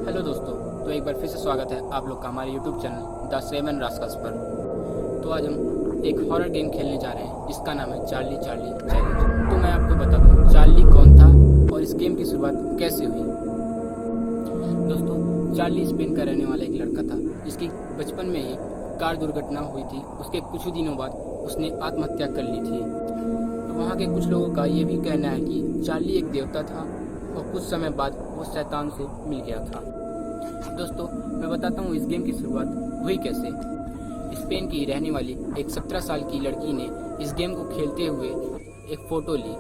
Hello दोस्तों, तो एक बार फिर से स्वागत है आप लोग का हमारे YouTube channel the seven Rascals पर। तो आज हम एक हॉरर गेम खेलने जा रहे हैं जिसका नाम है चार्ली चार्ली चैलेंज। तो मैं आपको बता दूं चार्ली कौन था और इस गेम की शुरुआत कैसे हुई। दोस्तों, चार्ली स्पेन का रहने वाला एक लड़का था जिसकी बचपन में ही कार दुर्घटना हुई थी। उसके कुछ दिनों बाद उसने आत्महत्या कर ली थी। तो वहाँ के कुछ लोगों का ये भी कहना है कि चार्ली एक देवता था और कुछ समय बाद वो शैतान से मिल गया था। दोस्तों, मैं बताता हूँ इस गेम की शुरुआत हुई कैसे। स्पेन की रहने वाली एक 17 साल की लड़की ने इस गेम को खेलते हुए एक फ़ोटो ली।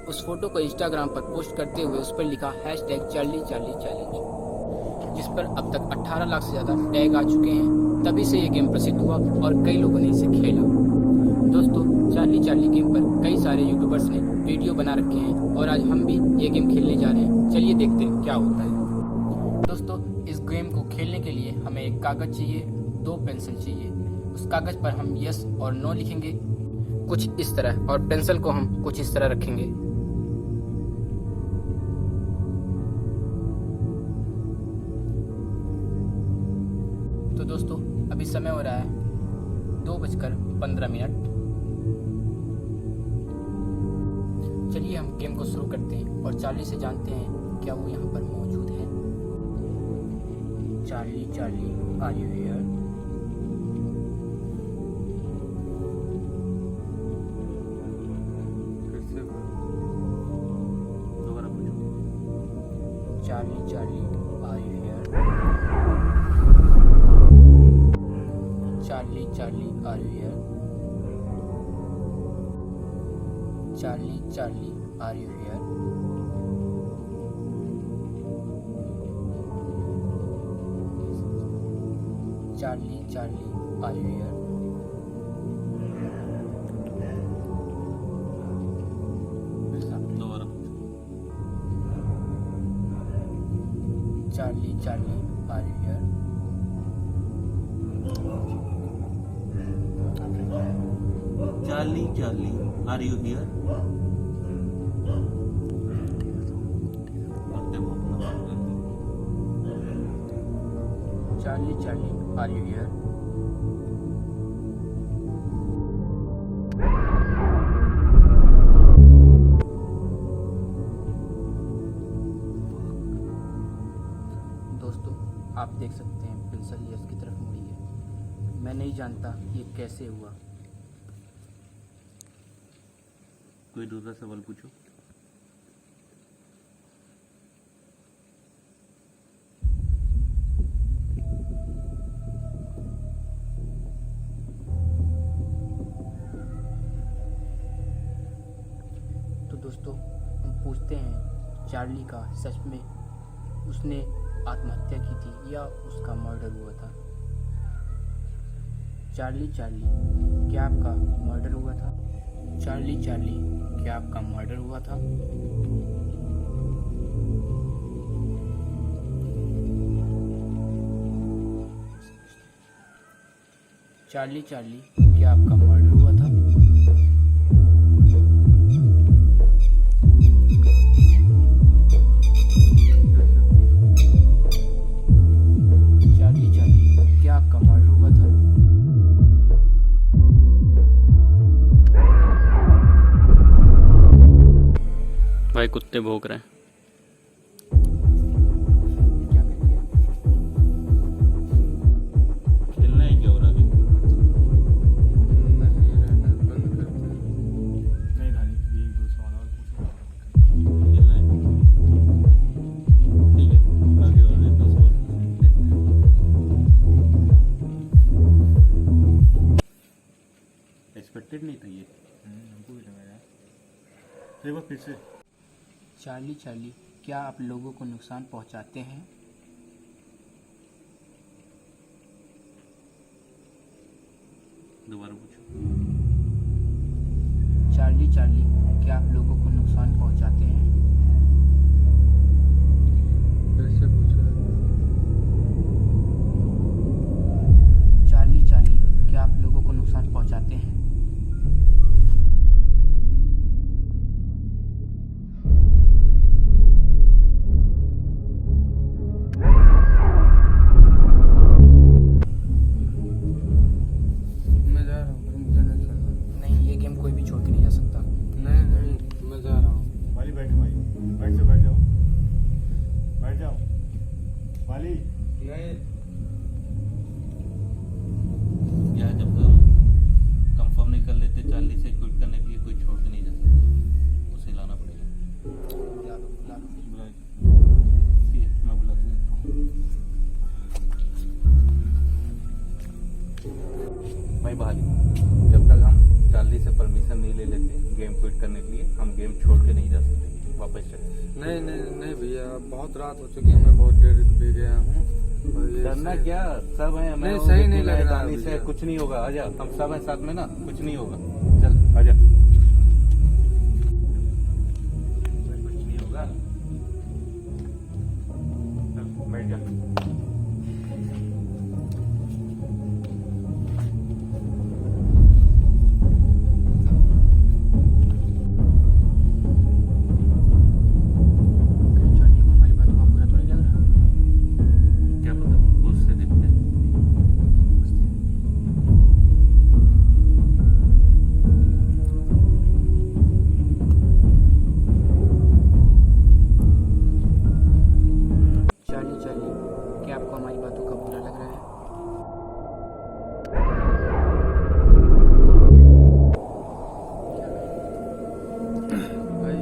उस फोटो को इंस्टाग्राम पर पोस्ट करते हुए उस पर लिखा #चार्ली चार्ली चैलेंज, जिस पर अब तक 18 लाख से ज़्यादा टैग आ चुके हैं। तभी से ये गेम प्रसिद्ध हुआ और कई लोगों ने इसे खेला। दोस्तों, चार्ली चार्ली गेम पर कई सारे यूट्यूबर्स ने वीडियो बना रखे हैं और आज हम भी ये गेम खेलने जा रहे हैं। चलिए देखते हैं क्या होता है। दोस्तों, इस गेम को खेलने के लिए हमें एक कागज़ चाहिए, 2 पेंसिल चाहिए। उस कागज़ पर हम यस और नो लिखेंगे कुछ इस तरह, और पेंसिल को हम कुछ इस तरह रखेंगे। तो दोस्तों, अभी समय हो रहा है 2:15। चलिए हम गेम को शुरू करते हैं और चार्ली से जानते हैं क्या वो यहाँ पर मौजूद है। Charlie Charlie, are you here? Charlie Charlie, are you here? Charlie Charlie, are you here? Charlie Charlie, are you here? Charlie Charlie, are you here? Charlie Charlie, are you here? Charlie, Charlie, are you here? Charlie, Charlie, are you here? दोस्तों, आप देख सकते हैं pencil yes की तरफ मुड़ी है। मैं नहीं जानता ये कैसे हुआ। कोई दूसरा सवाल पूछो। तो दोस्तों, हम पूछते हैं चार्ली का सच में उसने आत्महत्या की थी या उसका मर्डर हुआ था। चार्ली चार्ली, क्या आपका मर्डर हुआ था? चार्ली चार्ली, क्या आपका मर्डर हुआ था? चार्ली चार्ली, क्या आपका मर्डर हुआ था? चार्ली चार्ली, क्या आपका मर्डर हुआ था? भाई कुत्ते भौंक रहे हैं। क्या करेंगे? खेलना है क्या? और अभी नहीं भाई, ये 2 सवाल और पूछो। खेलना है, ठीक है। आगे और एक 2 सवाल देखते हैं। एक्सपेक्टेड नहीं था ये। हमको भी लगा यार। एक बार फिर से। चार्ली चार्ली, क्या आप लोगों को नुकसान पहुंचाते हैं? दोबारा पूछो। चार्ली चार्ली, क्या आप लोगों को नुकसान पहुंचाते हैं? फिर पूछो। चार्ली चार्ली, क्या आप लोगों को नुकसान पहुंचाते हैं? वाली नहीं या जब हम कंफर्म नहीं कर लेते चार्ली से क्विट करने के लिए कोई छोड़ के नहीं जा सकता, उसे लाना पड़ेगा। बुला दो, बुला दो। ठीक है, मैं बुला देता हूँ। भाई बहाली, जब तक हम चार्ली से परमिशन नहीं ले लेते गेम क्विट करने के लिए, हम गेम छोड़ के नहीं जा सकते। वापस चले। नहीं नहीं नहीं भैया, बहुत रात हो चुकी है, मैं बहुत देर भी गया हूँ। और ये डरना सही- क्या, सब है। मैं नहीं, हूँ, सही कि नहीं तू लग रहा दानी है से भैया। कुछ नहीं होगा। आजा, हम सब हैं साथ में ना, कुछ नहीं होगा। चल आजा। कुछ नहीं होगा। चल, बैठ जा। चार्ली को हमारी बातों का बुरा तो नहीं लग रहा? क्या पता, पूछ से देखते हैं। चार्ली, चार्ली, क्या आपको हमारी बातों का बुरा लग रहा है? भाई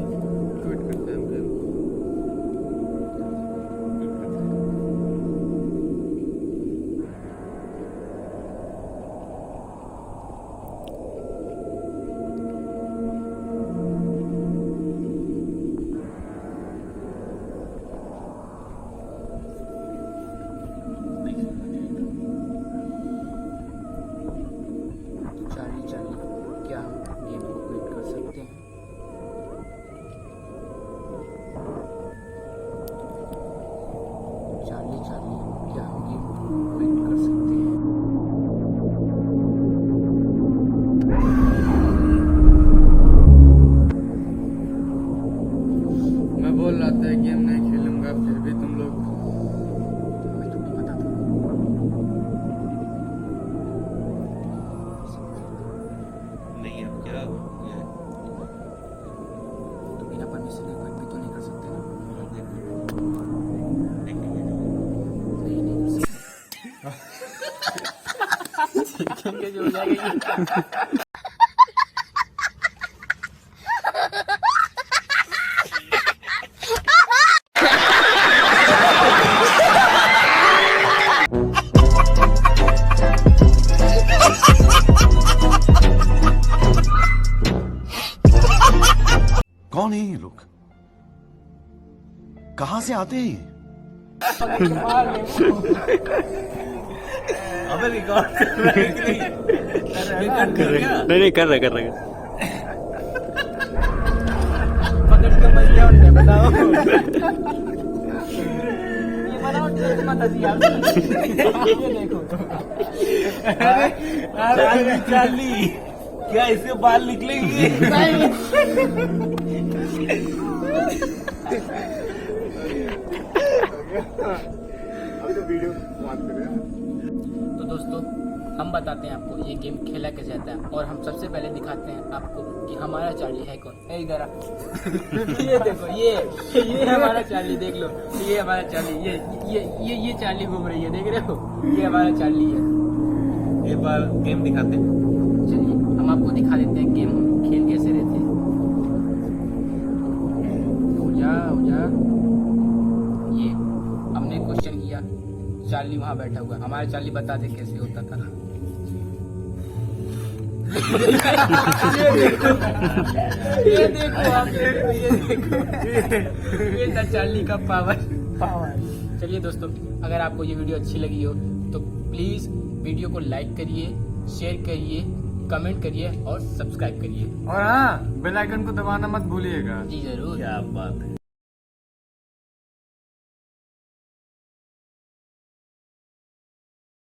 क्विट करते हैं हम गेम को। चार्ली, चार्ली, क्या हम गेम को क्विट कर सकते हैं? चार्ली, चार्ली, क्या हम गेम को क्विट कर सकते हैं? मैं बोल रहा था गेम नहीं खेलूंगा, फिर भी तुम लोग हमें तो नहीं पता था। नहीं, अब क्या हो गया है? तो बिना परमिशन के क्विट भी तो नहीं कर सकते ना? देखेंगे जो नहीं, नहीं कर सकते। देखेंगे जो हो जाएगा ये। कौन है ये लोग? कहां से आते हैं ये? अबे रिकॉर्ड कर रहा है कि नहीं? रिकॉर्ड कर रहा है। नहीं कर रहे पकड़ के मर गया उनने, बताओ। ये बनाओ टेस्ट मत हंसी आप। ये देखो तो। अरे चार्ली, क्या इसके बाल निकलेंगे? तो दोस्तों, हम बताते हैं आपको ये गेम खेला कैसे जाता है, और हम सबसे पहले दिखाते हैं आपको कि हमारा चार्ली है कौन। ए इधर आ। ये देखो, ये हमारा चार्ली, देख लो। ये हमारा चार्ली, ये चार्ली घूम रही है, देख रहे हो? ये हमारा चार्ली है। एक बार गेम दिखाते हैं। चलिए हम आपको दिखा देते हैं गेम खेल कैसे रहते हैं। हो जा। ये हमने क्वेश्चन किया, चार्ली वहां बैठा हुआ है। हमारा चार्ली बता दे कैसे होता था। ये देखो आप, ये देखो, ये था चार्ली का पावर। चलिए दोस्तों, अगर आपको ये वीडियो अच्छी लगी हो तो प्लीज वीडियो को लाइक करिए, शेयर करिए, कमेंट करिए और सब्सक्राइब करिए। और हाँ, बेल आइकन को दबाना मत भूलिएगा। जी जरूर। क्या बात है।